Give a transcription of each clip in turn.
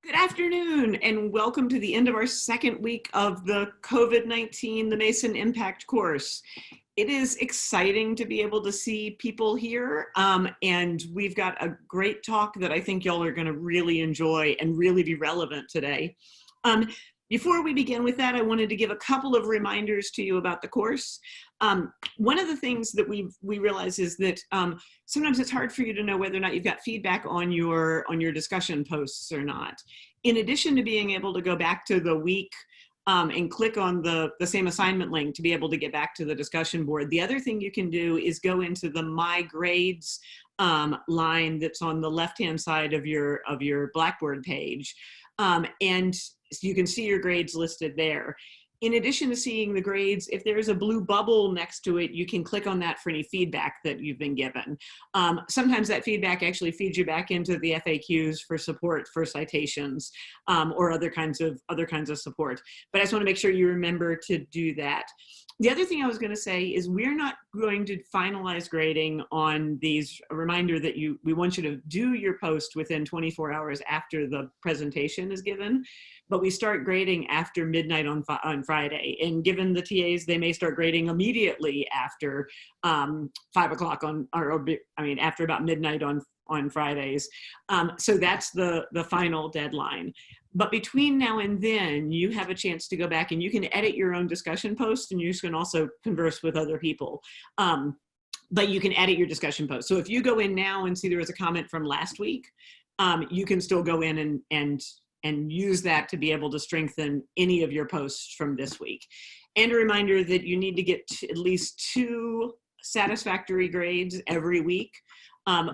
Good afternoon, and welcome to the end of our second week of the COVID-19, the Mason Impact course. It is exciting to be able to see people here, and we've got a great talk that I think y'all are going to really enjoy and really be relevant today. Before we begin with that, I wanted to give a couple of reminders to you about the course. One of the things that we realize is that sometimes it's hard for you to know whether or not you've got feedback on your discussion posts or not. In addition to being able to go back to the week and click on the same assignment link to be able to get back to the discussion board, the other thing you can do is go into the My Grades line that's on the left-hand side of your Blackboard page, and you can see your grades listed there. In addition to seeing the grades, if there's a blue bubble next to it, you can click on that for any feedback that you've been given. Sometimes that feedback actually feeds you back into the FAQs for support for citations or other kinds of support. But I just want to make sure you remember to do that. The other thing I was going to say is we're not going to finalize grading on these. A reminder that we want you to do your post within 24 hours after the presentation is given, but we start grading after midnight on Friday. And given the TAs, they may start grading immediately after 5 o'clock after about midnight on Fridays. So that's the final deadline. But between now and then, you have a chance to go back and you can edit your own discussion post, and you can also converse with other people. But you can edit your discussion post. So if you go in now and see there was a comment from last week, you can still go in and use that to be able to strengthen any of your posts from this week. And a reminder that you need to get at least 2 satisfactory grades every week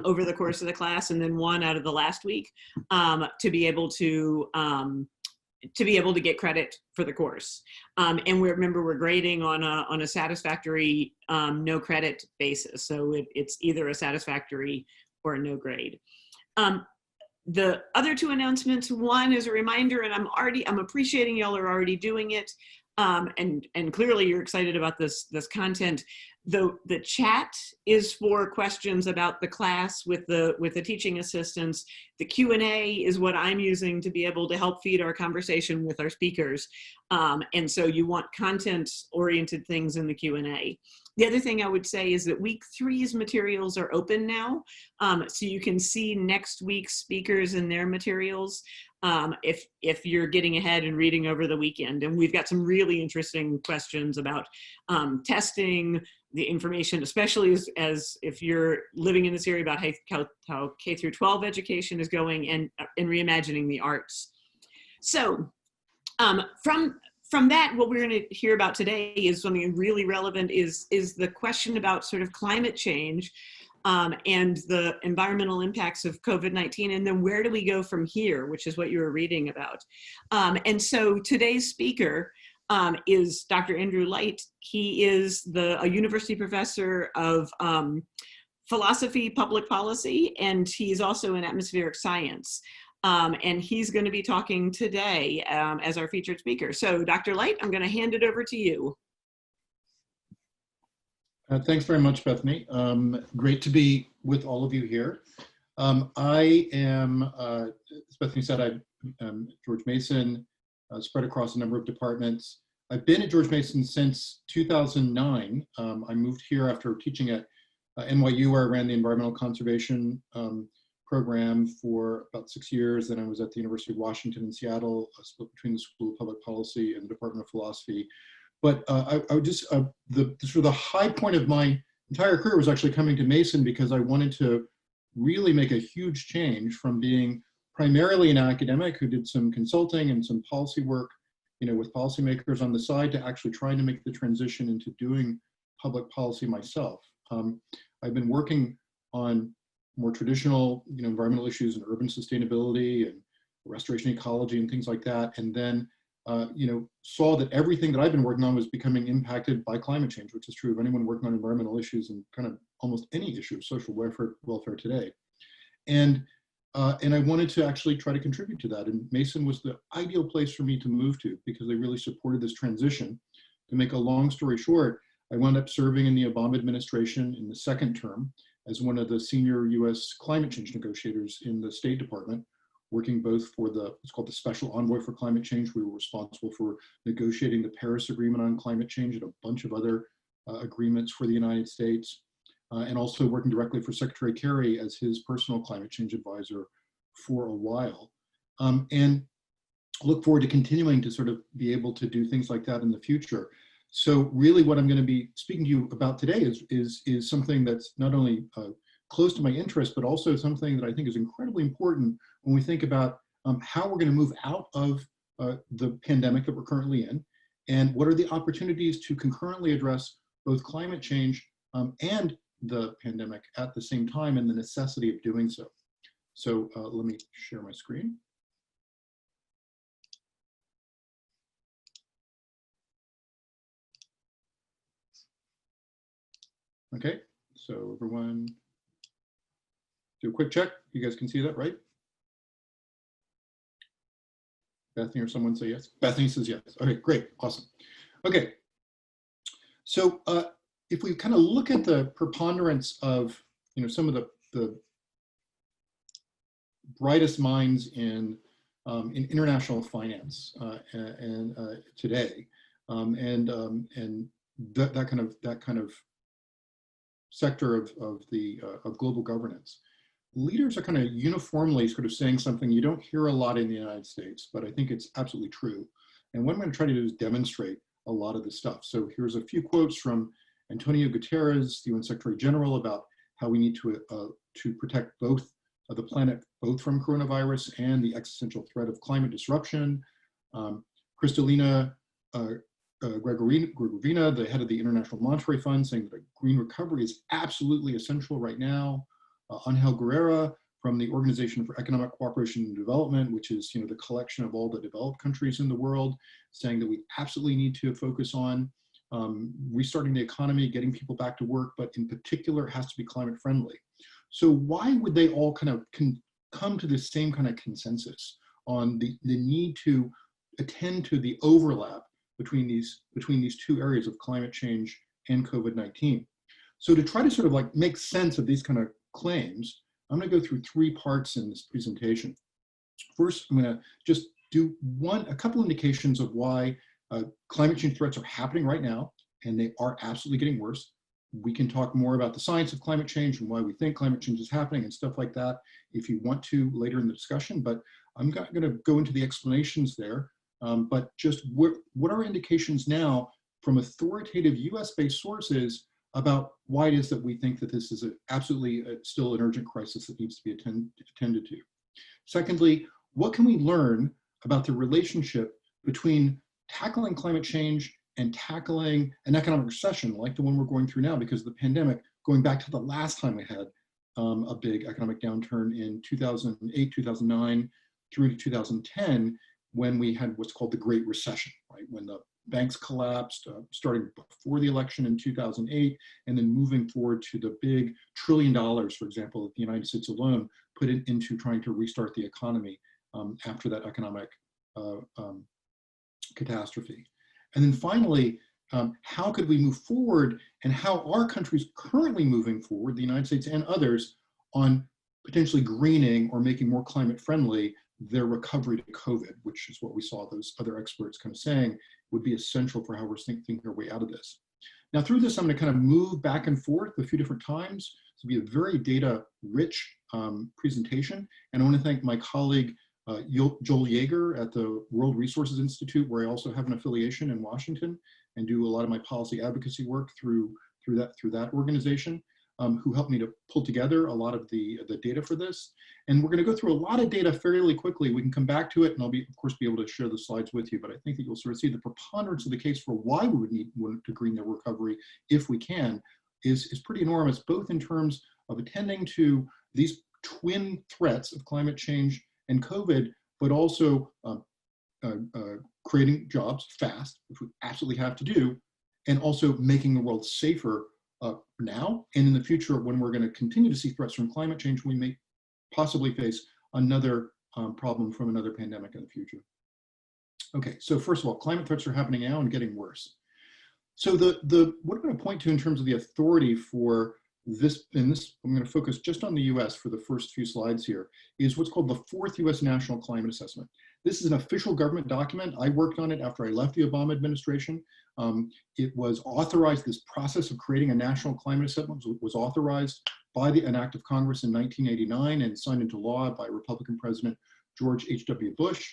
over the course of the class, and then 1 out of the last week to be able to get credit for the course. And remember, we're grading on a satisfactory no credit basis. So it's either a satisfactory or a no grade. The other 2 announcements, one is a reminder, and I'm appreciating y'all are already doing it. And clearly you're excited about this content. The chat is for questions about the class with the teaching assistants. The Q&A is what I'm using to be able to help feed our conversation with our speakers. And so you want content-oriented things in the Q&A. The other thing I would say is that week 3's materials are open now. So you can see next week's speakers and their materials if you're getting ahead and reading over the weekend. And we've got some really interesting questions about testing, the information, especially as if you're living in this area, about how K through 12 education is going, and reimagining the arts. So from that, what we're going to hear about today is something really relevant, is the question about sort of climate change and the environmental impacts of COVID-19, and then where do we go from here, which is what you were reading about. And so today's speaker is Dr. Andrew Light. He is a university professor of philosophy, public policy, and he's also in atmospheric science. And he's going to be talking today as our featured speaker. So Dr. Light, I'm going to hand it over to you. Thanks very much, Bethany. Great to be with all of you here. I am, as Bethany said, I'm George Mason, spread across a number of departments. I've been at George Mason since 2009. I moved here after teaching at NYU, where I ran the environmental conservation program for about 6 years. Then I was at the University of Washington in Seattle, split between the School of Public Policy and the Department of Philosophy. But I would just, the high point of my entire career was actually coming to Mason, because I wanted to really make a huge change from being primarily an academic who did some consulting and some policy work, with policymakers on the side, to actually trying to make the transition into doing public policy myself. I've been working on more traditional, environmental issues and urban sustainability and restoration ecology and things like that, and then saw that everything that I've been working on was becoming impacted by climate change, which is true of anyone working on environmental issues and kind of almost any issue of social welfare today. And I wanted to actually try to contribute to that. And Mason was the ideal place for me to move to, because they really supported this transition. To make a long story short, I wound up serving in the Obama administration in the 2nd term as one of the senior US climate change negotiators in the State Department, working both for what's called the Special Envoy for Climate Change. We were responsible for negotiating the Paris Agreement on climate change and a bunch of other agreements for the United States, and also working directly for Secretary Kerry as his personal climate change advisor for a while. And look forward to continuing to sort of be able to do things like that in the future. So really what I'm going to be speaking to you about today is something that's not only close to my interest, but also something that I think is incredibly important when we think about how we're going to move out of the pandemic that we're currently in, and what are the opportunities to concurrently address both climate change and the pandemic at the same time, and the necessity of doing so. So let me share my screen. Okay, so everyone do a quick check. You guys can see that, right? Bethany or someone say yes? Bethany says yes. Okay, great, awesome. Okay, so if we kind of look at the preponderance of, some of the brightest minds in international finance and today, and that kind of sector of global governance, leaders are kind of uniformly sort of saying something you don't hear a lot in the United States, but I think it's absolutely true. And what I'm going to try to do is demonstrate a lot of this stuff. So here's a few quotes from Antonio Guterres, the UN Secretary General, about how we need to protect both the planet, both from coronavirus and the existential threat of climate disruption. Kristalina Gregorina, the head of the International Monetary Fund, saying that a green recovery is absolutely essential right now. Angel Guerrera from the Organization for Economic Cooperation and Development, which is the collection of all the developed countries in the world, saying that we absolutely need to focus on restarting the economy, getting people back to work, but in particular, it has to be climate friendly. So why would they all kind of come to the same kind of consensus on the need to attend to the overlap between these two areas of climate change and COVID-19? So to try to sort of like make sense of these kind of claims, I'm going to go through three parts in this presentation. First, I'm going to just do a couple indications of why climate change threats are happening right now, and they are absolutely getting worse. We can talk more about the science of climate change and why we think climate change is happening and stuff like that if you want to later in the discussion, but I'm not going to go into the explanations there, but just what are indications now from authoritative US-based sources about why it is that we think that this is absolutely still an urgent crisis that needs to be attended to. Secondly, what can we learn about the relationship between tackling climate change and tackling an economic recession like the one we're going through now because of the pandemic, going back to the last time we had a big economic downturn in 2008, 2009, through to 2010, when we had what's called the Great Recession, right? When the banks collapsed, starting before the election in 2008, and then moving forward to the big $1 trillion, for example, that the United States alone put it into trying to restart the economy after that economic catastrophe. And then finally, how could we move forward, and how are countries currently moving forward, the United States and others, on potentially greening or making more climate friendly their recovery to COVID, which is what we saw those other experts kind of saying would be essential for how we're thinking our way out of this. Now through this, I'm going to kind of move back and forth a few different times. This will be a very data-rich presentation. And I want to thank my colleague, Joel Yeager at the World Resources Institute, where I also have an affiliation in Washington and do a lot of my policy advocacy work through that organization, who helped me to pull together a lot of the data for this. And we're going to go through a lot of data fairly quickly. We can come back to it, and I'll of course be able to share the slides with you, but I think that you'll sort of see the preponderance of the case for why we would need to green the recovery if we can is pretty enormous, both in terms of attending to these twin threats of climate change and COVID, but also creating jobs fast, which we absolutely have to do, and also making the world safer now and in the future when we're going to continue to see threats from climate change. We may possibly face another problem from another pandemic in the future. Okay, so first of all, climate threats are happening now and getting worse. So what I'm going to point to in terms of the authority for I'm going to focus just on the US for the first few slides here, is what's called the fourth US National Climate Assessment. This is an official government document. I worked on it after I left the Obama administration. It was authorized, this process of creating a national climate assessment was authorized by an act of Congress in 1989 and signed into law by Republican President George H.W. Bush.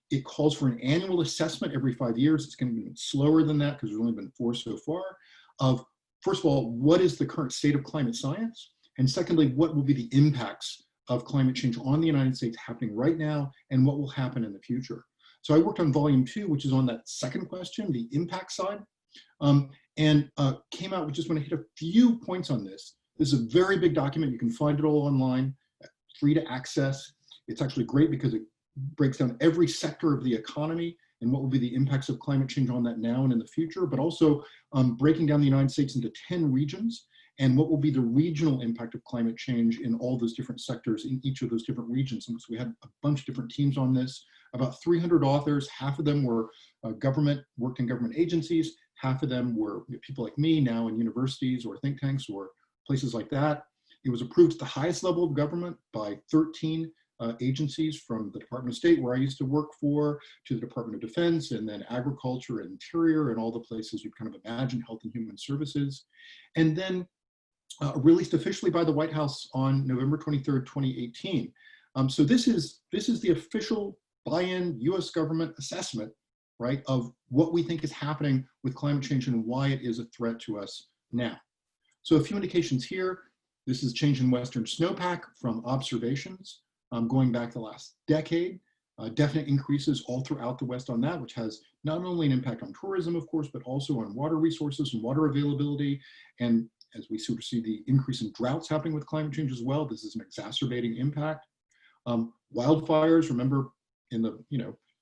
It calls for an annual assessment every 5 years. It's going to be slower than that because there's only been 4 so far, of, first of all, what is the current state of climate science? And secondly, what will be the impacts of climate change on the United States happening right now and what will happen in the future? So I worked on volume 2, which is on that second question, the impact side, and came out with, just want to hit a few points on this. This is a very big document. You can find it all online, free to access. It's actually great because it breaks down every sector of the economy and what will be the impacts of climate change on that now and in the future, but also breaking down the United States into 10 regions and what will be the regional impact of climate change in all those different sectors in each of those different regions. And so we had a bunch of different teams on this, about 300 authors. Half of them were worked in government agencies. Half of them were people like me now in universities or think tanks or places like that. It was approved at the highest level of government by 13 agencies, from the Department of State, where I used to work for, to the Department of Defense, and then Agriculture and Interior, and all the places you'd kind of imagine, Health and Human Services. And then released officially by the White House on November 23rd, 2018. So this is the official buy-in US government assessment, right, of what we think is happening with climate change and why it is a threat to us now. So a few indications here. This is change in Western snowpack from observations going back the last decade. Definite increases all throughout the West on that, which has not only an impact on tourism, of course, but also on water resources and water availability. And as we sort of see the increase in droughts happening with climate change as well, this is an exacerbating impact. Wildfires, remember in the,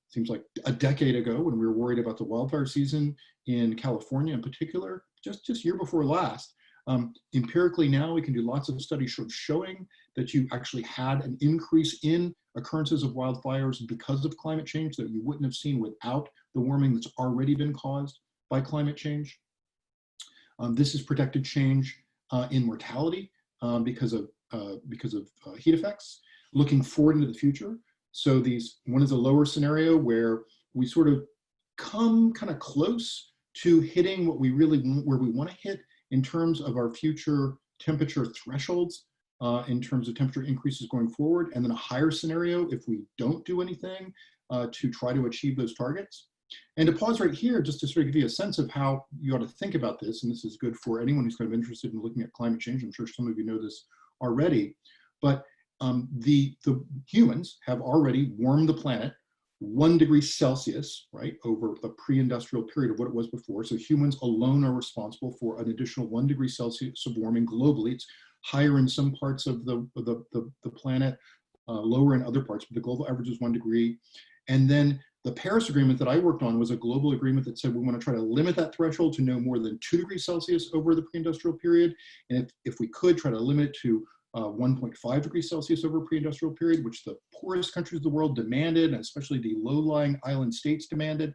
seems like a decade ago when we were worried about the wildfire season in California in particular, just year before last. Empirically now, we can do lots of studies showing that you actually had an increase in occurrences of wildfires because of climate change that you wouldn't have seen without the warming that's already been caused by climate change. This is projected change in mortality because of heat effects, looking forward into the future. So one is a lower scenario where we sort of come kind of close to hitting what we really where we want to hit in terms of our future temperature thresholds, in terms of temperature increases going forward, and then a higher scenario if we don't do anything to try to achieve those targets. And to pause right here, just to sort of give you a sense of how you ought to think about this, and this is good for anyone who's kind of interested in looking at climate change. I'm sure some of you know this already, but the humans have already warmed the planet 1 degree Celsius, right, over the pre-industrial period of what it was before. So humans alone are responsible for an additional 1 degree Celsius of warming globally. It's higher in some parts of the planet, lower in other parts, but the global average is 1 degree. And then the Paris Agreement that I worked on was a global agreement that said we want to try to limit that threshold to no more than 2 degrees Celsius over the pre-industrial period. And if we could, try to limit it to 1.5 degrees Celsius over a pre-industrial period, which the poorest countries of the world demanded, and especially the low-lying island states demanded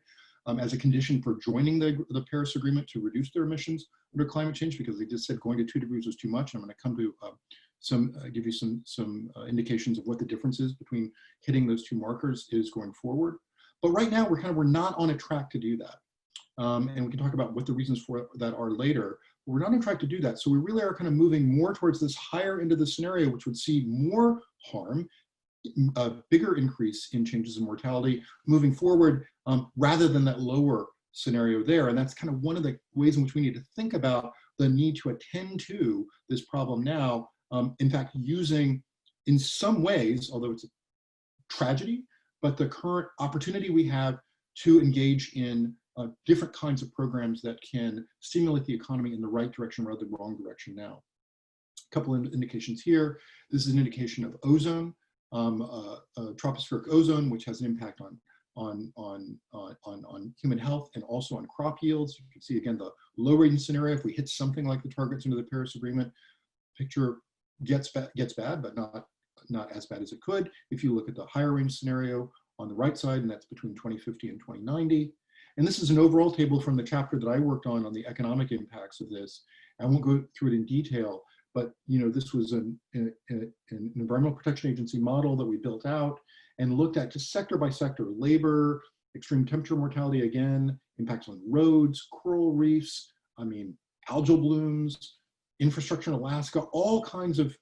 as a condition for joining the Paris Agreement to reduce their emissions under climate change, because they just said going to 2 degrees was too much. And I'm going to come to give you some indications of what the difference is between hitting those two markers is going forward. But right now we're not on a track to do that. And we can talk about what the reasons for that are later. We're not on track to do that. So we really are kind of moving more towards this higher end of the scenario, which would see more harm, a bigger increase in changes in mortality moving forward, rather than that lower scenario there. And that's kind of one of the ways in which we need to think about the need to attend to this problem now. In fact, using, in some ways, although it's a tragedy, but the current opportunity we have to engage in different kinds of programs that can stimulate the economy in the right direction rather than the wrong direction now. A couple of indications here. This is an indication of ozone, tropospheric ozone, which has an impact on human health and also on crop yields. You can see again the low range scenario. If we hit something like the targets under the Paris Agreement, picture gets bad, but not as bad as it could. If you look at the higher range scenario on the right side, and that's between 2050 and 2090. And this is an overall table from the chapter that I worked on the economic impacts of this. I won't go through it in detail, but this was an Environmental Protection Agency model that we built out and looked at just sector by sector: labor, extreme temperature mortality, again, impacts on roads, coral reefs, algal blooms, infrastructure in Alaska, all kinds of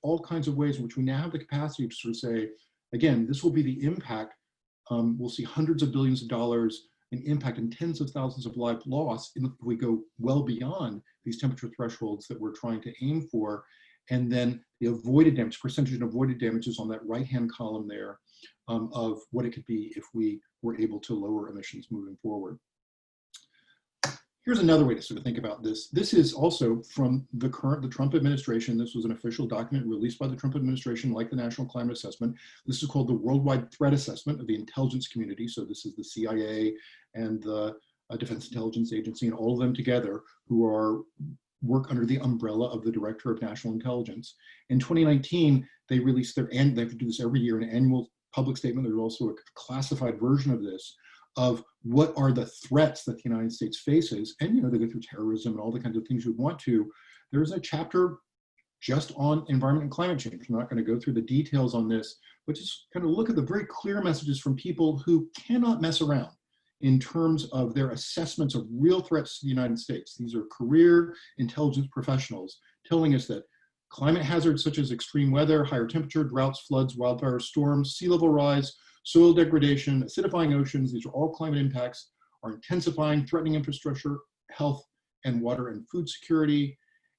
ways in which we now have the capacity to sort of say, again, this will be the impact. We'll see hundreds of billions of dollars in impact and tens of thousands of lives lost if we go well beyond these temperature thresholds that we're trying to aim for. And then the avoided damage, percentage of avoided damages on that right-hand column there, of what it could be if we were able to lower emissions moving forward. Here's another way to sort of think about this. This is also from the Trump administration. This was an official document released by the Trump administration, like the National Climate Assessment. This is called the Worldwide Threat Assessment of the intelligence community. So this is the CIA and the Defense Intelligence Agency and all of them together who work under the umbrella of the Director of National Intelligence. In 2019, they released and they have to do this every year, an annual public statement. There's also a classified version of this, of what are the threats that the United States faces. And they go through terrorism and all the kinds of things you'd want to. There's a chapter just on environment and climate change. I'm not going to go through the details on this, but just kind of look at the very clear messages from people who cannot mess around in terms of their assessments of real threats to the United States. These are career intelligence professionals telling us that climate hazards such as extreme weather, higher temperature, droughts, floods, wildfires, storms, sea level rise, soil degradation, acidifying oceans, these are all climate impacts, are intensifying, threatening infrastructure, health, and water and food security.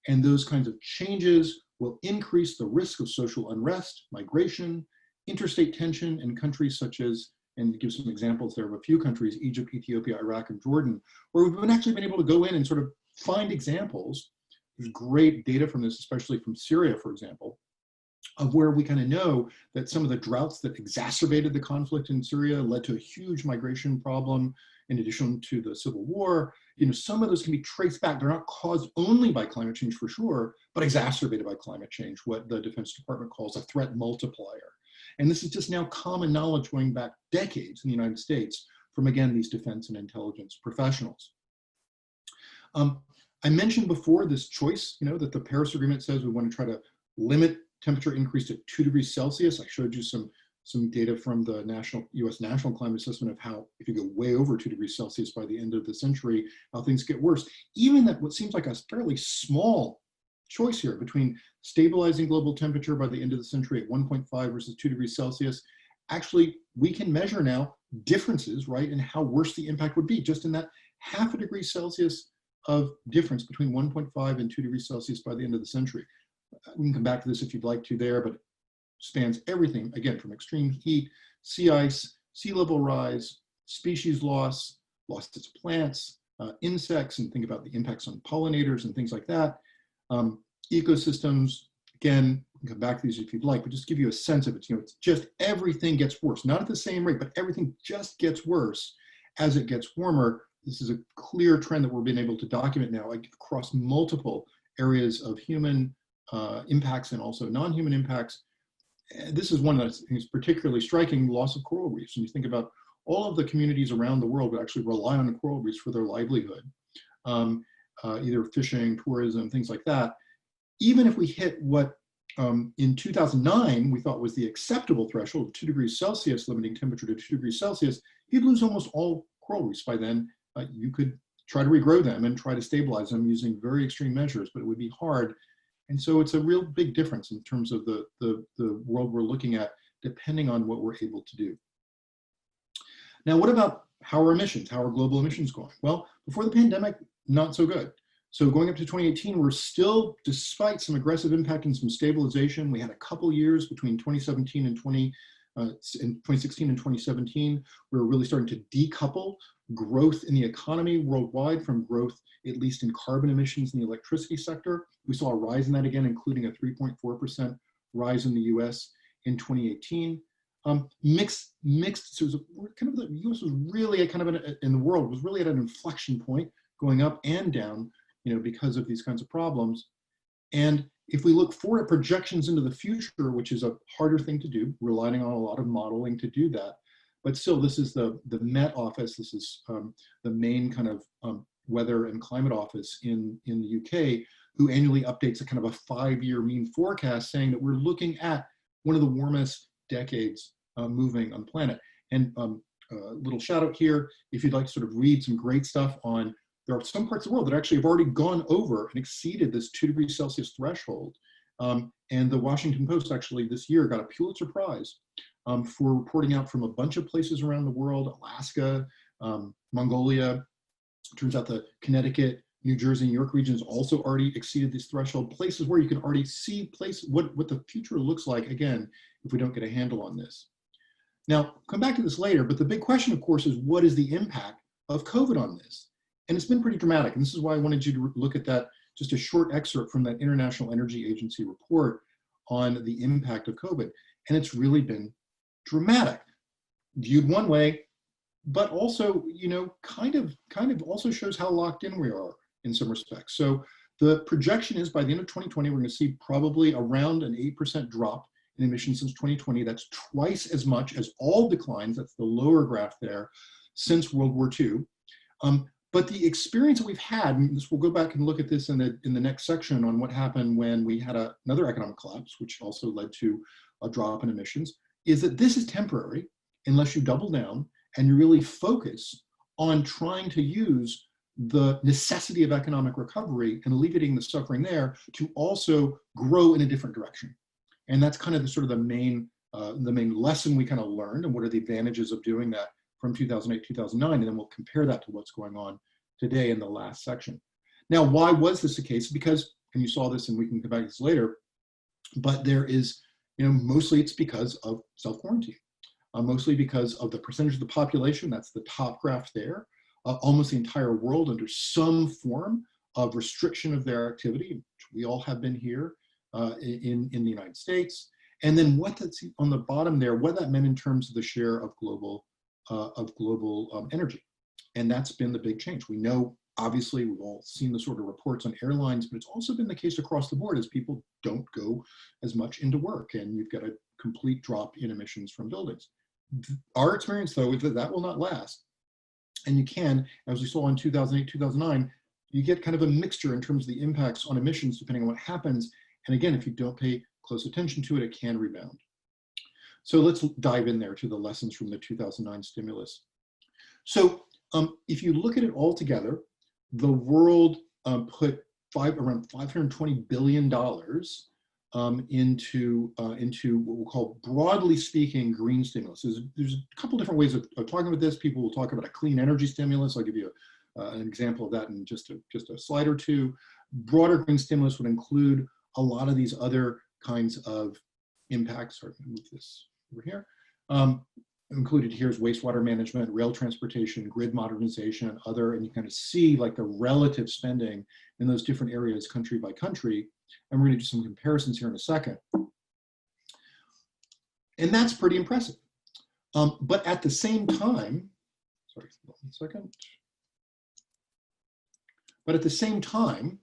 And those kinds of changes will increase the risk of social unrest, migration, interstate tension in countries such as, and give some examples there of a few countries, Egypt, Ethiopia, Iraq, and Jordan, where we've actually been able to go in and sort of find examples. There's great data from this, especially from Syria, for example, of where we kind of know that some of the droughts that exacerbated the conflict in Syria led to a huge migration problem in addition to the civil war. Some of those can be traced back. They're not caused only by climate change for sure, but exacerbated by climate change, what the Defense Department calls a threat multiplier. And this is just now common knowledge going back decades in the United States from, again, these defense and intelligence professionals. I mentioned before this choice, that the Paris Agreement says we want to try to limit temperature increase to 2 degrees Celsius. I showed you some data from the US National Climate Assessment of how, if you go way over 2 degrees Celsius by the end of the century, how things get worse. Even that what seems like a fairly small choice here between stabilizing global temperature by the end of the century at 1.5 versus 2 degrees Celsius, actually, we can measure now differences, right, in how worse the impact would be, just in that half a degree Celsius of difference between 1.5 and 2 degrees Celsius by the end of the century. We can come back to this if you'd like to there, but it spans everything, again, from extreme heat, sea ice, sea level rise, species loss to plants, insects, and think about the impacts on pollinators and things like that. Ecosystems, again, we can come back to these if you'd like, but just give you a sense of it. It's just everything gets worse, not at the same rate, but everything just gets worse as it gets warmer. This is a clear trend that we're being able to document now across multiple areas of human impacts and also non-human impacts. This is one that is particularly striking, loss of coral reefs. And you think about all of the communities around the world that actually rely on the coral reefs for their livelihood, either fishing, tourism, things like that. Even if we hit what in 2009 we thought was the acceptable threshold of 2 degrees Celsius, limiting temperature to 2 degrees Celsius, you'd lose almost all coral reefs by then. You could try to regrow them and try to stabilize them using very extreme measures, but it would be hard. And so it's a real big difference in terms of the world we're looking at, depending on what we're able to do. Now, what about how are emissions? How are global emissions going? Well, before the pandemic, not so good. So going up to 2018, we're still, despite some aggressive impact and some stabilization, we had a couple years between 2017 and 2016 and 2017, we were really starting to decouple growth in the economy worldwide from growth, at least in carbon emissions in the electricity sector. We saw a rise in that again, including a 3.4% rise in the US in 2018. Mixed, so it was kind of the US was really in the world was really at an inflection point, going up and down, because of these kinds of problems. And if we look forward at projections into the future, which is a harder thing to do, relying on a lot of modeling to do that, but still, this is the Met Office. This is the main kind of weather and climate office in the UK. who annually updates a kind of a 5-year mean forecast saying that we're looking at one of the warmest decades moving on the planet. And a little shout out here, if you'd like to sort of read some great stuff on, there are some parts of the world that actually have already gone over and exceeded this 2 degrees Celsius threshold. And the Washington Post actually this year got a Pulitzer Prize for reporting out from a bunch of places around the world, Alaska, Mongolia. Turns out the Connecticut, New Jersey, New York regions also already exceeded this threshold, places where you can already see what the future looks like, again, if we don't get a handle on this. Now, come back to this later, but the big question, of course, is what is the impact of COVID on this? And it's been pretty dramatic, and this is why I wanted you to look at that, just a short excerpt from that International Energy Agency report on the impact of COVID. And it's really been dramatic, viewed one way, but also, you know, kind of also shows how locked in we are in some respects. So the projection is by the end of 2020, we're going to see probably around an 8% drop in emissions since 2020. That's twice as much as all declines, that's the lower graph there, since World War II. But the experience that we've had, and this, we'll go back and look at this in the next section on what happened when we had another economic collapse, which also led to a drop in emissions, is that this is temporary unless you double down and you really focus on trying to use the necessity of economic recovery and alleviating the suffering there to also grow in a different direction. And that's kind of the sort of the main lesson we kind of learned, and what are the advantages of doing that from 2008, 2009, and then we'll compare that to what's going on today in the last section. Now, why was this the case? Because, and you saw this and we can come back to this later, but there is, you know, mostly it's because of self-quarantine, mostly because of the percentage of the population, that's the top graph there, almost the entire world under some form of restriction of their activity, which we all have been here in the United States. And then what that's on the bottom there, what that meant in terms of the share of global energy. And that's been the big change. We know, obviously, we've all seen the sort of reports on airlines, but it's also been the case across the board as people don't go as much into work, and you've got a complete drop in emissions from buildings. Our experience, though, is that that will not last. And you can, as we saw in 2008, 2009, you get kind of a mixture in terms of the impacts on emissions depending on what happens. And again, if you don't pay close attention to it, it can rebound. So let's dive in there to the lessons from the 2009 stimulus. So if you look at it all together, the world put around $520 billion into what we'll call, broadly speaking, green stimulus. There's a couple different ways of talking about this. People will talk about a clean energy stimulus. I'll give you an example of that in just a slide or two. Broader green stimulus would include a lot of these other kinds of impacts. Sorry, I'm going to move this over here. Included here is wastewater management, rail transportation, grid modernization, and other, and you kind of see like the relative spending in those different areas country by country. And we're going to do some comparisons here in a second. And that's pretty impressive. But at the same time, sorry, 1 second. But at the same time,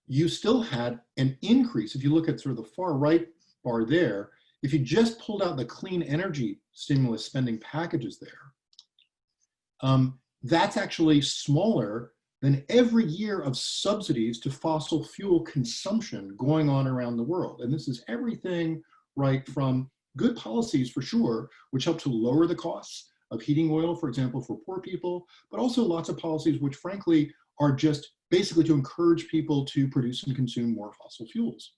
you still had an increase. If you look at sort of the far right bar there, if you just pulled out the clean energy stimulus spending packages there, that's actually smaller than every year of subsidies to fossil fuel consumption going on around the world. And this is everything, right, from good policies for sure, which help to lower the costs of heating oil, for example, for poor people, but also lots of policies which frankly are just basically to encourage people to produce and consume more fossil fuels.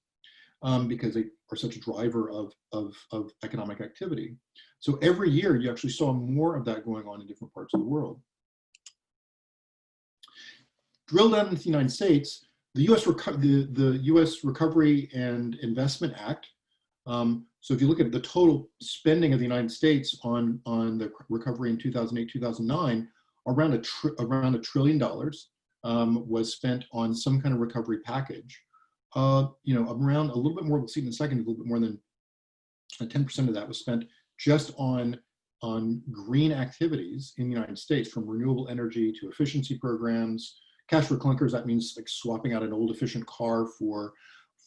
Because they are such a driver of economic activity. So every year you actually saw more of that going on in different parts of the world. Drill down into the United States, the US Recovery and Investment Act. So if you look at the total spending of the United States on the recovery in 2008, 2009, around $1 trillion was spent on some kind of recovery package. Around a little bit more, we'll see in a second, a little bit more than 10% of that was spent just on green activities in the United States, from renewable energy to efficiency programs. Cash for clunkers, that means like swapping out an old efficient car for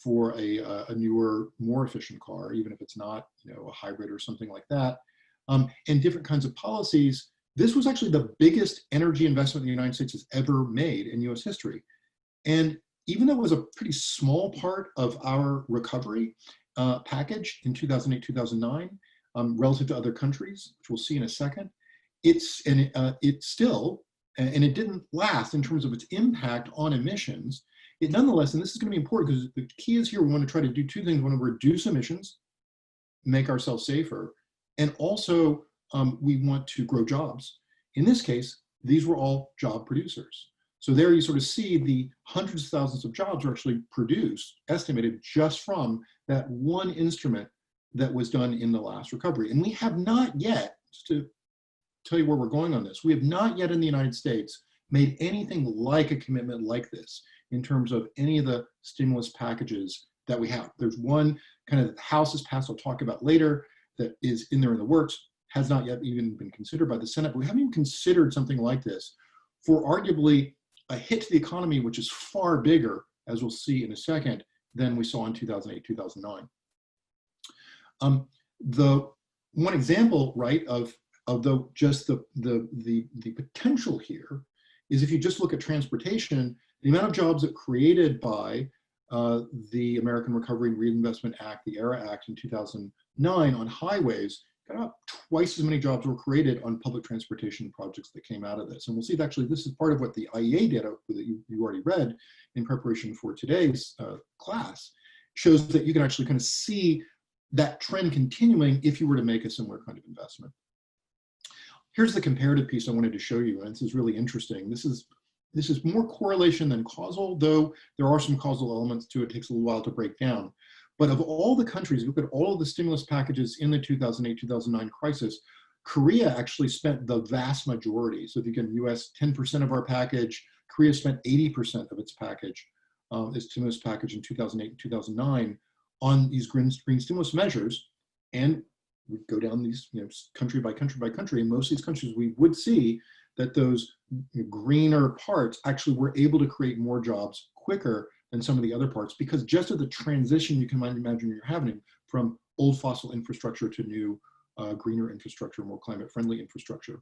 a newer, more efficient car, even if it's not, a hybrid or something like that. And different kinds of policies. This was actually the biggest energy investment the United States has ever made in US history. And even though it was a pretty small part of our recovery package in 2008, 2009, relative to other countries, which we'll see in a second, it still, and it didn't last in terms of its impact on emissions. It nonetheless, and this is going to be important because the key is here, we want to try to do two things. We want to reduce emissions, make ourselves safer, and also we want to grow jobs. In this case, these were all job producers. So there you sort of see the hundreds of thousands of jobs were actually produced, estimated just from that one instrument that was done in the last recovery. And we have not yet, just to tell you where we're going on this, we have not yet in the United States made anything like a commitment like this in terms of any of the stimulus packages that we have. There's one kind of House has passed, I'll talk about later, that is in there in the works, has not yet even been considered by the Senate, but we haven't even considered something like this for arguably a hit to the economy, which is far bigger, as we'll see in a second, than we saw in 2008, 2009. The one example, right, of the potential here is if you just look at transportation, the amount of jobs that created by the American Recovery and Reinvestment Act, the ARA Act in 2009 on highways, got about twice as many jobs were created on public transportation projects that came out of this. And we'll see that actually this is part of what the IEA data that you already read in preparation for today's class, shows that you can actually kind of see that trend continuing if you were to make a similar kind of investment. Here's the comparative piece I wanted to show you, and this is really interesting. This is more correlation than causal, though there are some causal elements to it. It takes a little while to break down. But of all the countries, look at all of the stimulus packages in the 2008-2009 crisis, Korea actually spent the vast majority. So if you can, US 10% of our package, Korea spent 80% of its package, its stimulus package in 2008 and 2009 on these green stimulus measures. And we go down these, country by country by country. In most of these countries, we would see that those greener parts actually were able to create more jobs quicker than some of the other parts, because just of the transition you can imagine you're having from old fossil infrastructure to new greener infrastructure, more climate friendly infrastructure.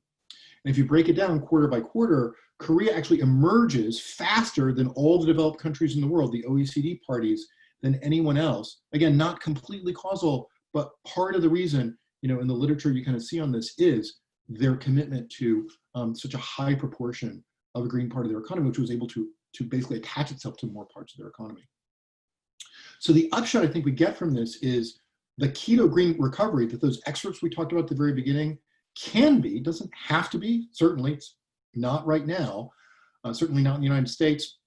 And if you break it down quarter by quarter, Korea actually emerges faster than all the developed countries in the world, the OECD parties, than anyone else. Again, not completely causal, but part of the reason, in the literature you kind of see on this is their commitment to such a high proportion of a green part of their economy, which was able to basically attach itself to more parts of their economy. So the upshot I think we get from this is the key to green recovery, that those excerpts we talked about at the very beginning can be, doesn't have to be, certainly it's not right now, certainly not in the United States.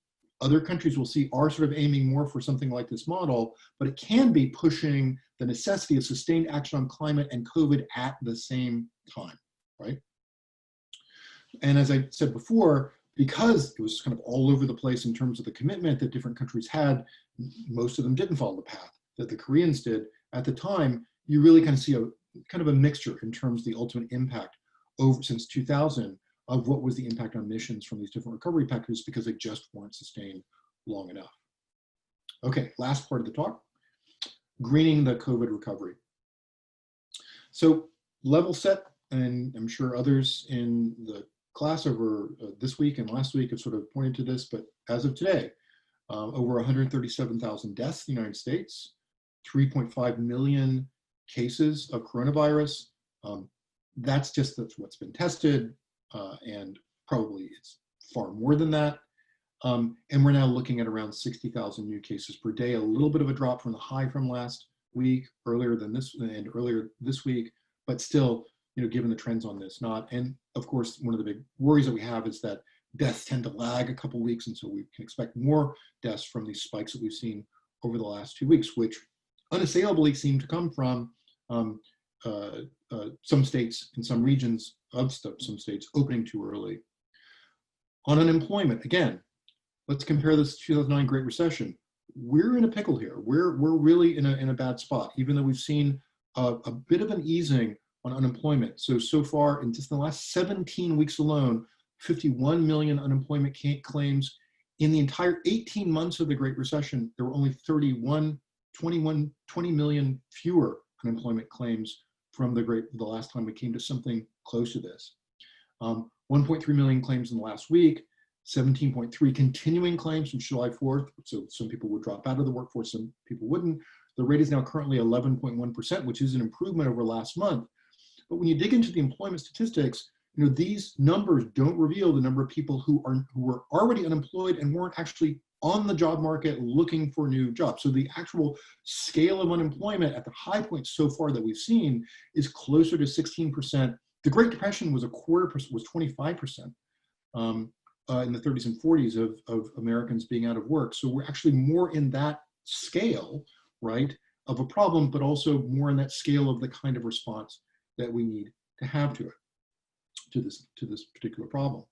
Other countries we'll see are sort of aiming more for something like this model, but it can be pushing the necessity of sustained action on climate and COVID at the same time, right? And as I said before, because it was kind of all over the place in terms of the commitment that different countries had, most of them didn't follow the path that the Koreans did at the time. You really kind of see a kind of a mixture in terms of the ultimate impact over since 2000 of what was the impact on emissions from these different recovery packages, because they just weren't sustained long enough. Okay, last part of the talk, greening the COVID recovery. So level set, and I'm sure others in the class over this week and last week have sort of pointed to this, but as of today, over 137,000 deaths in the United States, 3.5 million cases of coronavirus. That's what's been tested, and probably it's far more than that. And we're now looking at around 60,000 new cases per day, a little bit of a drop from the high from last week, earlier this week, but still, given the trends on this, not. And of course, one of the big worries that we have is that deaths tend to lag a couple weeks, and so we can expect more deaths from these spikes that we've seen over the last 2 weeks, which unassailably seem to come from some states and some regions of some states opening too early. On unemployment, again, let's compare this to 2009 Great Recession. We're in a pickle here. We're really in a bad spot, even though we've seen a bit of an easing on unemployment. So far, in just the last 17 weeks alone, 51 million unemployment claims. In the entire 18 months of the Great Recession, there were only 20 million fewer unemployment claims from the last time we came to something close to this. 1.3 million claims in the last week. 17.3 continuing claims from July 4th. So some people would drop out of the workforce, some people wouldn't. The rate is now currently 11.1%, which is an improvement over last month. But when you dig into the employment statistics, these numbers don't reveal the number of people who were already unemployed and weren't actually on the job market looking for new jobs. So the actual scale of unemployment at the high point so far that we've seen is closer to 16%. The Great Depression was 25%. In the 30s and 40s of Americans being out of work. So we're actually more in that scale, right, of a problem, but also more in that scale of the kind of response that we need to have to this particular problem.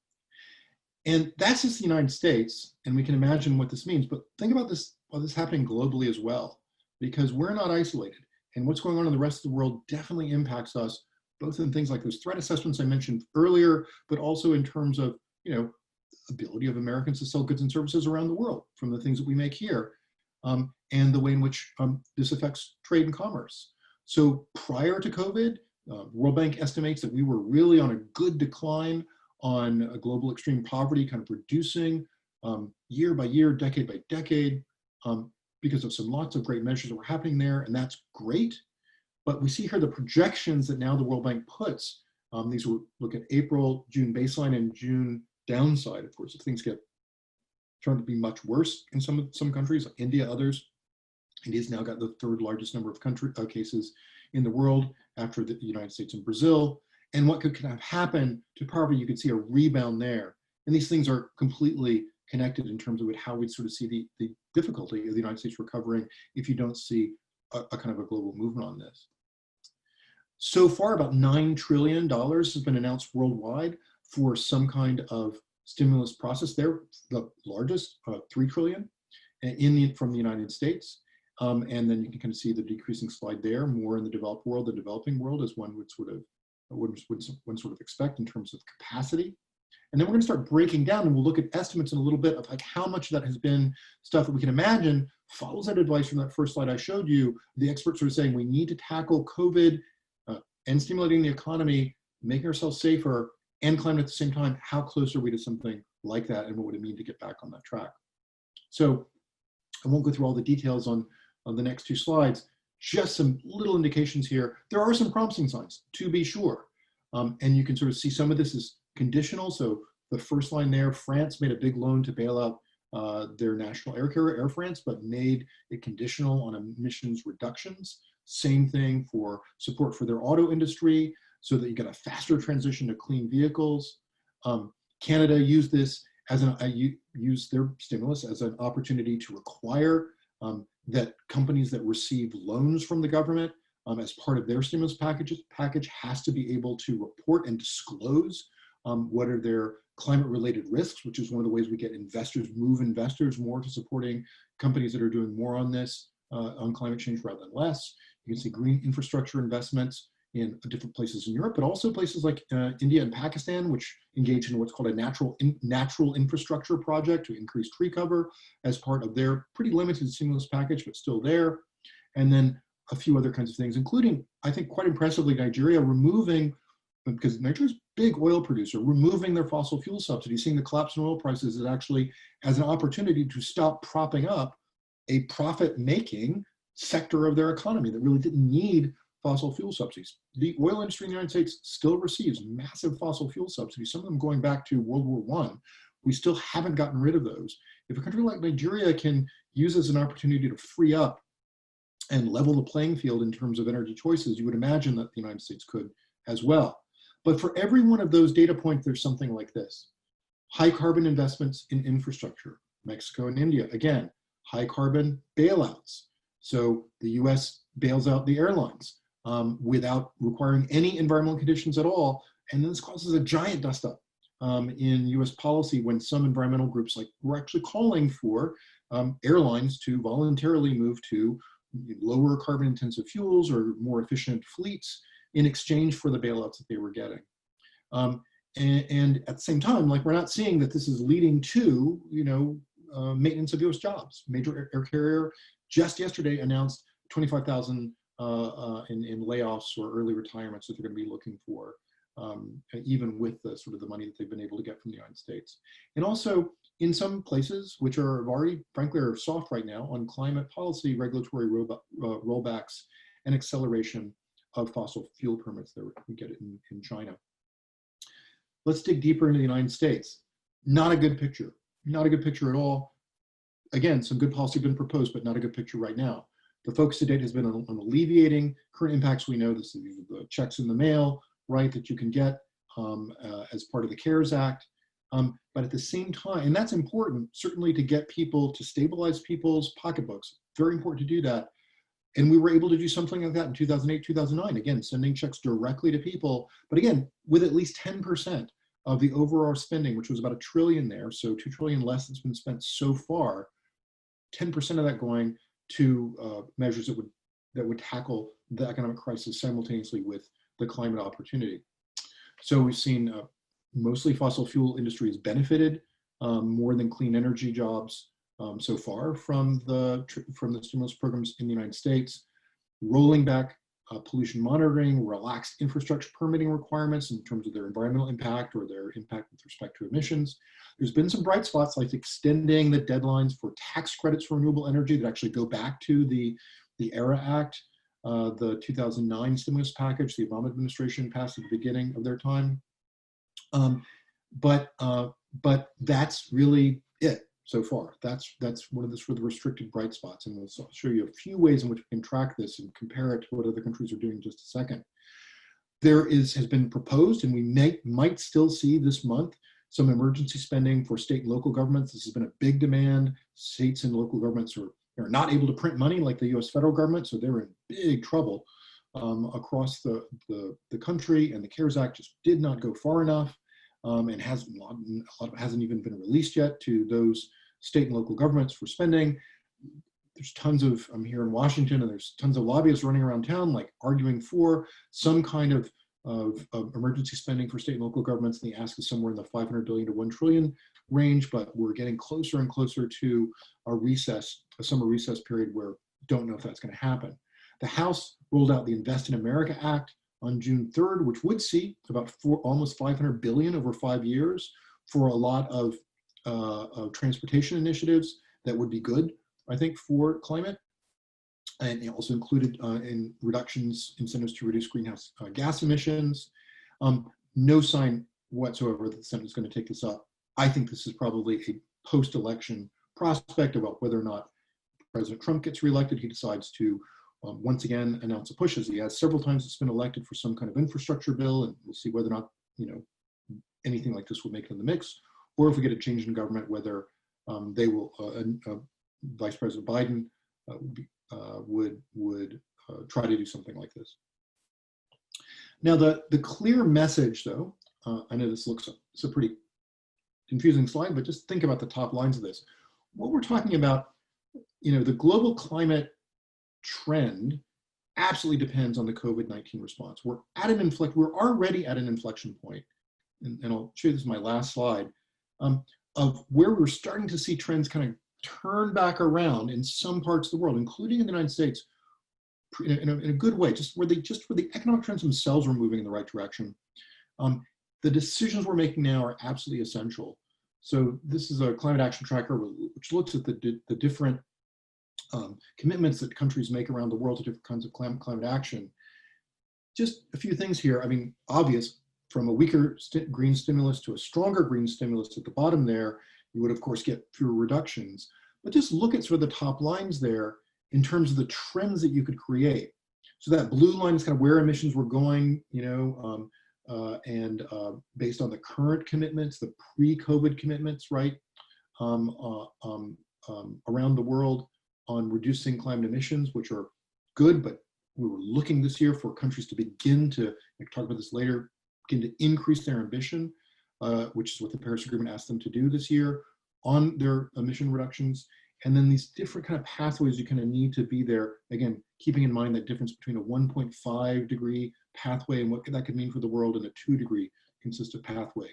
And that's just the United States, and we can imagine what this means, but think about this happening globally as well, because we're not isolated, and what's going on in the rest of the world definitely impacts us, both in things like those threat assessments I mentioned earlier, but also in terms of, ability of Americans to sell goods and services around the world from the things that we make here, and the way in which this affects trade and commerce. So prior to COVID, World Bank estimates that we were really on a good decline on a global extreme poverty, kind of reducing year by year, decade by decade, because of lots of great measures that were happening there, and that's great. But we see here the projections that now the World Bank puts. These will look at April, June baseline, and June downside. Of course, if things turn to be much worse in some countries, like India, others. India's now got the third largest number of cases in the world after the United States and Brazil. And what could have happened to poverty, you could see a rebound there. And these things are completely connected in terms of how we'd sort of see the difficulty of the United States recovering if you don't see a kind of a global movement on this. So far, about $9 trillion has been announced worldwide for some kind of stimulus process. They're the largest, $3 trillion from the United States. And then you can kind of see the decreasing slide there, more in the developed world, the developing world, as one would sort of expect in terms of capacity. And then we're going to start breaking down, and we'll look at estimates in a little bit of like how much of that has been stuff that we can imagine follows that advice from that first slide I showed you. The experts are saying we need to tackle COVID and stimulating the economy, making ourselves safer, and climate at the same time. How close are we to something like that, and what would it mean to get back on that track? So I won't go through all the details on the next two slides, just some little indications here. There are some promising signs, to be sure. And you can sort of see some of this is conditional. So the first line there, France made a big loan to bail out their national air carrier, Air France, but made it conditional on emissions reductions. Same thing for support for their auto industry, so that you get a faster transition to clean vehicles. Canada used this as used their stimulus as an opportunity to require that companies that receive loans from the government as part of their stimulus package has to be able to report and disclose what are their climate-related risks, which is one of the ways we get investors more to supporting companies that are doing more on this, on climate change rather than less. You can see green infrastructure investments in different places in Europe, but also places like India and Pakistan, which engage in what's called a natural infrastructure project to increase tree cover as part of their pretty limited stimulus package, but still there. And then a few other kinds of things, including, I think quite impressively, Nigeria removing, because Nigeria's a big oil producer, removing their fossil fuel subsidies, seeing the collapse in oil prices as actually as an opportunity to stop propping up a profit-making sector of their economy that really didn't need fossil fuel subsidies. The oil industry in the United States still receives massive fossil fuel subsidies, some of them going back to World War I. We still haven't gotten rid of those. If a country like Nigeria can use as an opportunity to free up and level the playing field in terms of energy choices, you would imagine that the United States could as well. But for every one of those data points, there's something like this. High carbon investments in infrastructure. Mexico and India, again, high carbon bailouts. So the US bails out the airlines without requiring any environmental conditions at all. And then this causes a giant dust up in US policy when some environmental groups were actually calling for airlines to voluntarily move to lower carbon intensive fuels or more efficient fleets in exchange for the bailouts that they were getting. And at the same time, we're not seeing that this is leading to, maintenance of US jobs. Major air carrier just yesterday announced 25,000 in layoffs or early retirements that they're going to be looking for even with the sort of the money that they've been able to get from the United States. And also in some places, which are already, frankly, are soft right now on climate policy, regulatory rollbacks and acceleration of fossil fuel permits that we get in China. Let's dig deeper into the United States. Not a good picture, not a good picture at all. Again, some good policy has been proposed, but not a good picture right now. The focus to date has been on alleviating current impacts. We know this is the checks in the mail, right, that you can get as part of the CARES Act. But at the same time, and that's important, certainly to get people to stabilize people's pocketbooks. Very important to do that. And we were able to do something like that in 2008, 2009. Again, sending checks directly to people, but again, with at least 10% of the overall spending, which was about $1 trillion there, so $2 trillion less that's been spent so far, 10% of that going to measures that would tackle the economic crisis simultaneously with the climate opportunity. So we've seen mostly fossil fuel industries benefited more than clean energy jobs so far from the stimulus programs in the United States, rolling back pollution monitoring, relaxed infrastructure permitting requirements in terms of their environmental impact or their impact with respect to emissions. There's been some bright spots like extending the deadlines for tax credits for renewable energy that actually go back to the ERA Act, the 2009 stimulus package the Obama administration passed at the beginning of their time. But that's really it so far. That's one of the sort of restricted bright spots, and we'll show you a few ways in which we can track this and compare it to what other countries are doing in just a second. There has been proposed, and we might still see this month, some emergency spending for state and local governments. This has been a big demand. States and local governments are not able to print money like the US federal government, so they're in big trouble across the country, and the CARES Act just did not go far enough. And a lot of it hasn't even been released yet to those state and local governments for spending. There's tons of, I'm here in Washington, and there's tons of lobbyists running around town like arguing for some kind of emergency spending for state and local governments. And the ask is somewhere in the 500 billion to 1 trillion range, but we're getting closer and closer to a summer recess period where don't know if that's going to happen. The House rolled out the Invest in America Act on June 3rd, which would see about almost 500 billion over 5 years for a lot of transportation initiatives that would be good, I think, for climate. And it also included in reductions, incentives to reduce greenhouse gas emissions. No sign whatsoever that the Senate is going to take this up. I think this is probably a post-election prospect about whether or not President Trump gets reelected. He decides to once again announce a push, as he has several times since been elected, for some kind of infrastructure bill, and we'll see whether or not anything like this will make it in the mix, or if we get a change in government, whether they will Vice President Biden would try to do something like this. Now, the clear message, though, I know this looks it's a pretty confusing slide, but just think about the top lines of this. What we're talking about, the global climate trend absolutely depends on the COVID-19 response. We're already at an inflection point, and I'll show you this in my last slide, of where we're starting to see trends kind of turn back around in some parts of the world, including in the United States, in a good way, just where the economic trends themselves are moving in the right direction. The decisions we're making now are absolutely essential. So this is a climate action tracker which looks at the different commitments that countries make around the world to different kinds of climate action. Just a few things here. I mean, obvious, from a weaker green stimulus to a stronger green stimulus at the bottom there, you would of course get fewer reductions. But just look at sort of the top lines there in terms of the trends that you could create. So that blue line is kind of where emissions were going, and based on the current commitments, the pre-COVID commitments, right, around the world on reducing climate emissions, which are good, but we were looking this year for countries to begin to, I can talk about this later, begin to increase their ambition, which is what the Paris Agreement asked them to do this year on their emission reductions. And then these different kind of pathways you kind of need to be there, again, keeping in mind that difference between a 1.5 degree pathway and what that could mean for the world and a 2 degree consistent pathway.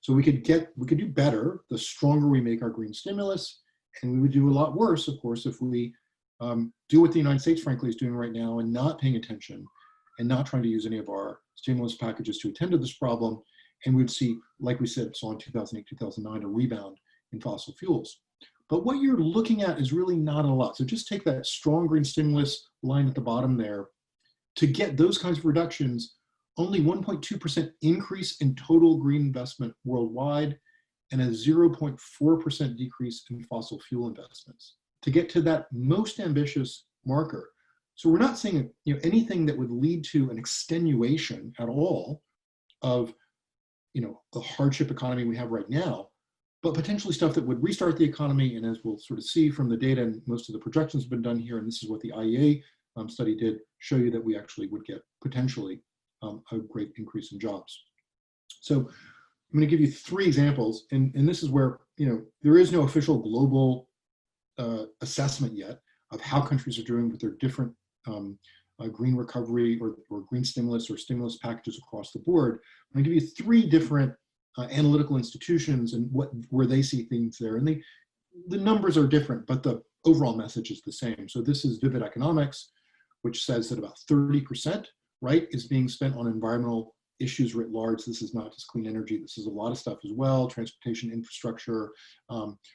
So we could do better the stronger we make our green stimulus, and we would do a lot worse, of course, if we do what the United States, frankly, is doing right now and not paying attention and not trying to use any of our stimulus packages to attend to this problem, and we'd see, like we said, saw in 2008, 2009, a rebound in fossil fuels. But what you're looking at is really not a lot. So just take that strong green stimulus line at the bottom there. To get those kinds of reductions, only 1.2% increase in total green investment worldwide and a 0.4% decrease in fossil fuel investments to get to that most ambitious marker. So we're not seeing anything that would lead to an extenuation at all of the hardship economy we have right now, but potentially stuff that would restart the economy. And as we'll sort of see from the data, and most of the projections have been done here, and this is what the IEA study did, show you that we actually would get potentially a great increase in jobs. So I'm going to give you 3 examples, and this is where there is no official global assessment yet of how countries are doing with their different green recovery or green stimulus or stimulus packages across the board. I'm going to give you 3 different analytical institutions and where they see things there. And the numbers are different, but the overall message is the same. So this is Vivid Economics, which says that about 30%, right, is being spent on environmental issues writ large. This is not just clean energy. This is a lot of stuff as well, transportation infrastructure,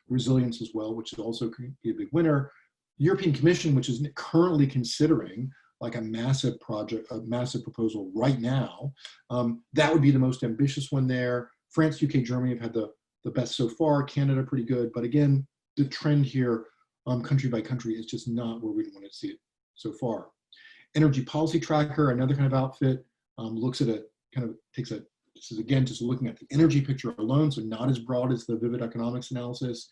resilience as well, which is also could be a big winner. European Commission, which is currently considering like a massive project, a massive proposal right now, that would be the most ambitious one there. France, UK, Germany have had the best so far. Canada, pretty good. But again, the trend here, country by country, is just not where we want to see it so far. Energy Policy Tracker, another kind of outfit, looks at this is again just looking at the energy picture alone, so not as broad as the Vivid Economics analysis.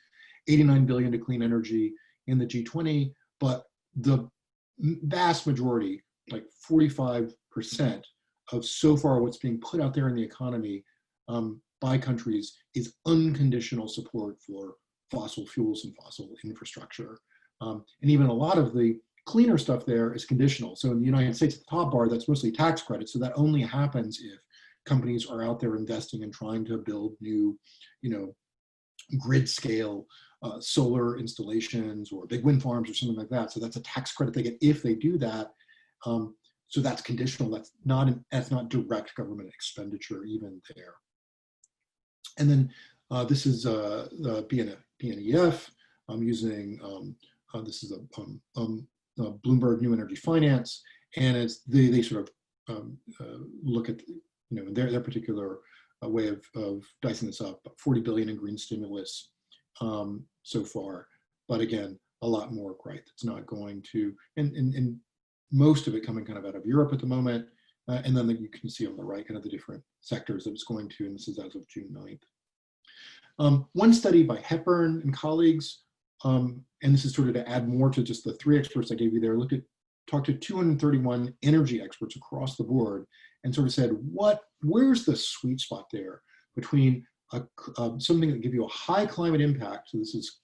89 billion to clean energy in the G20, but the vast majority, like 45% of so far what's being put out there in the economy by countries is unconditional support for fossil fuels and fossil infrastructure. And even a lot of the cleaner stuff there is conditional. So in the United States, at the top bar, that's mostly tax credits. So that only happens if companies are out there investing and trying to build new, grid scale solar installations or big wind farms or something like that. So that's a tax credit they get if they do that. So that's conditional. That's not direct government expenditure even there. And then this is the BNEF. I'm using this is a Bloomberg New Energy Finance, and it's they sort of look at their particular way of dicing this up. 40 billion in green stimulus so far, but again, a lot more, right? It's not going to, and most of it coming kind of out of Europe at the moment, and then you can see on the right kind of the different sectors that it's going to, and this is as of June 9th. One study by Hepburn and colleagues, and this is sort of to add more to just the 3 experts I gave you there, talked to 231 energy experts across the board and sort of said, where's the sweet spot there between something that give you a high climate impact, so this is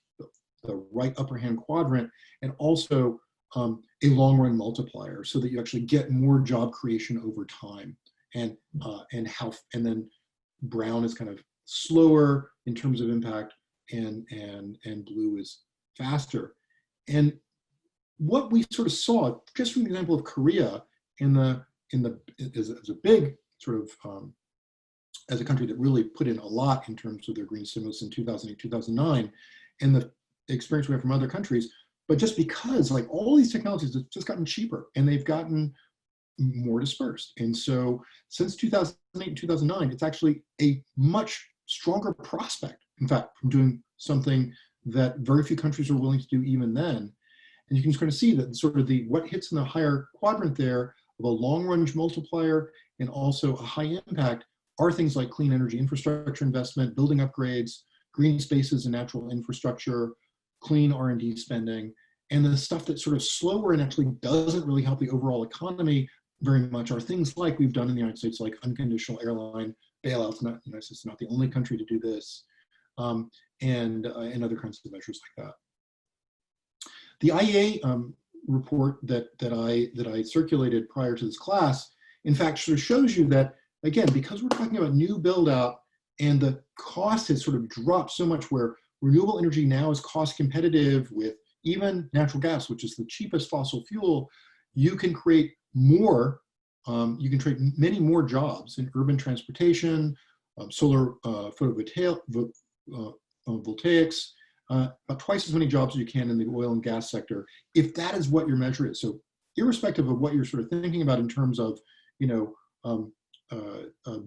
the right upper hand quadrant, and also a long run multiplier so that you actually get more job creation over time. And then brown is kind of slower in terms of impact, and blue is faster. And what we sort of saw, just from the example of Korea, as a big sort of as a country that really put in a lot in terms of their green stimulus in 2008, 2009, and the experience we have from other countries, but just because like all these technologies have just gotten cheaper and they've gotten more dispersed. And so since 2008 and 2009, it's actually a much stronger prospect, in fact, from doing something that very few countries are willing to do even then. And you can kind of see that sort of what hits in the higher quadrant there of a long range multiplier and also a high impact are things like clean energy infrastructure investment, building upgrades, green spaces and natural infrastructure, clean R&D spending, and the stuff that's sort of slower and actually doesn't really help the overall economy very much are things like we've done in the United States, like unconditional airline bailouts. The United States is not the only country to do this, and other kinds of measures like that. The IEA report that I circulated prior to this class, in fact, sort of shows you that, again, because we're talking about new build out and the cost has sort of dropped so much where renewable energy now is cost competitive with even natural gas, which is the cheapest fossil fuel, you can create more you can create many more jobs in urban transportation, solar voltaics, about twice as many jobs as you can in the oil and gas sector, if that is what your measure is. So irrespective of what you're sort of thinking about in terms of,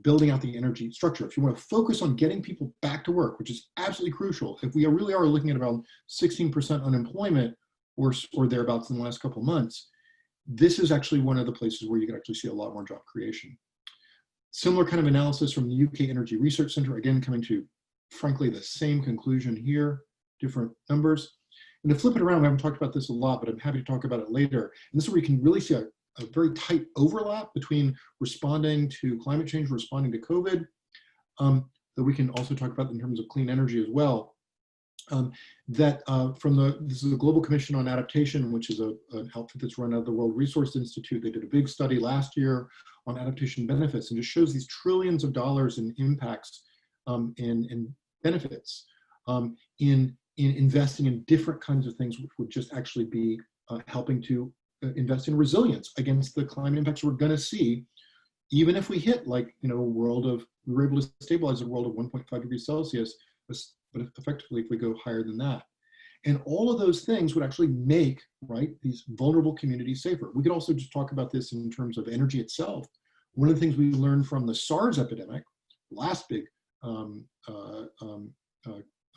building out the energy structure, if you want to focus on getting people back to work, which is absolutely crucial, if we really are looking at about 16% unemployment or thereabouts in the last couple of months, this is actually one of the places where you can actually see a lot more job creation. Similar kind of analysis from the UK Energy Research Centre, again, coming to, frankly, the same conclusion here, different numbers. And to flip it around, we haven't talked about this a lot, but I'm happy to talk about it later. And this is where you can really see a very tight overlap between responding to climate change, responding to COVID, that we can also talk about in terms of clean energy as well. This is the Global Commission on Adaptation, which is an outfit that's run out of the World Resource Institute. They did a big study last year on adaptation benefits and just shows these trillions of dollars in impacts and benefits in investing in different kinds of things, which would just actually be helping to invest in resilience against the climate impacts we're going to see, even if we hit we were able to stabilize a world of 1.5 degrees Celsius, but effectively if we go higher than that. And all of those things would actually make, these vulnerable communities safer. We could also just talk about this in terms of energy itself. One of the things we learned from the SARS epidemic, last big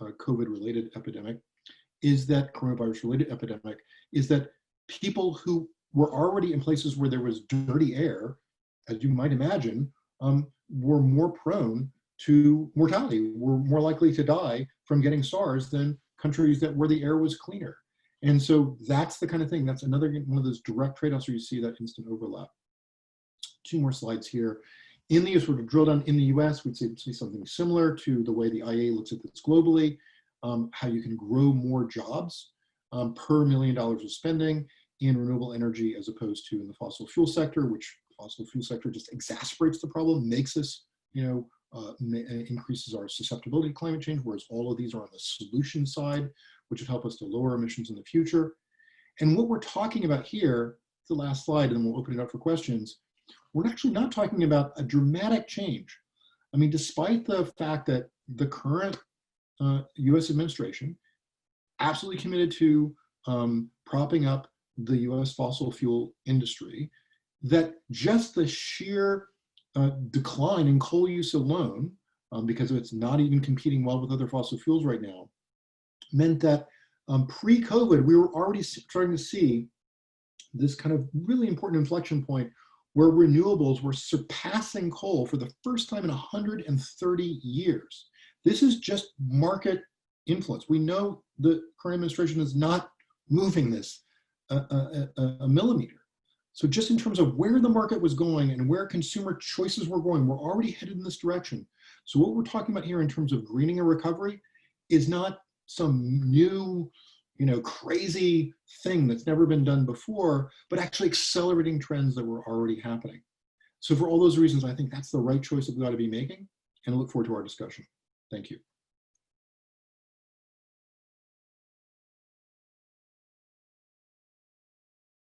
COVID-related epidemic, is that coronavirus-related epidemic, is that people who were already in places where there was dirty air, as you might imagine, were more prone to mortality, were more likely to die from getting SARS than countries where the air was cleaner. And so that's the kind of thing, that's another one of those direct trade-offs where you see that instant overlap. Two more slides here. In the sort of drill down in the US, we'd see something similar to the way the IA looks at this globally, how you can grow more jobs per $1 million of spending in renewable energy as opposed to in the fossil fuel sector, which fossil fuel sector just exacerbates the problem, makes us, increases our susceptibility to climate change, whereas all of these are on the solution side, which would help us to lower emissions in the future. And what we're talking about here, the last slide, and then we'll open it up for questions, we're actually not talking about a dramatic change. I mean, despite the fact that the current US administration absolutely committed to propping up the US fossil fuel industry, that just the sheer decline in coal use alone, because it's not even competing well with other fossil fuels right now, meant that pre-COVID, we were already starting to see this kind of really important inflection point where renewables were surpassing coal for the first time in 130 years. This is just market influence. We know the current administration is not moving this a millimeter. So just in terms of where the market was going and where consumer choices were going, we're already headed in this direction. So what we're talking about here in terms of greening a recovery is not some new, crazy thing that's never been done before, but actually accelerating trends that were already happening. So for all those reasons, I think that's the right choice that we ought to be making, and I look forward to our discussion. Thank you.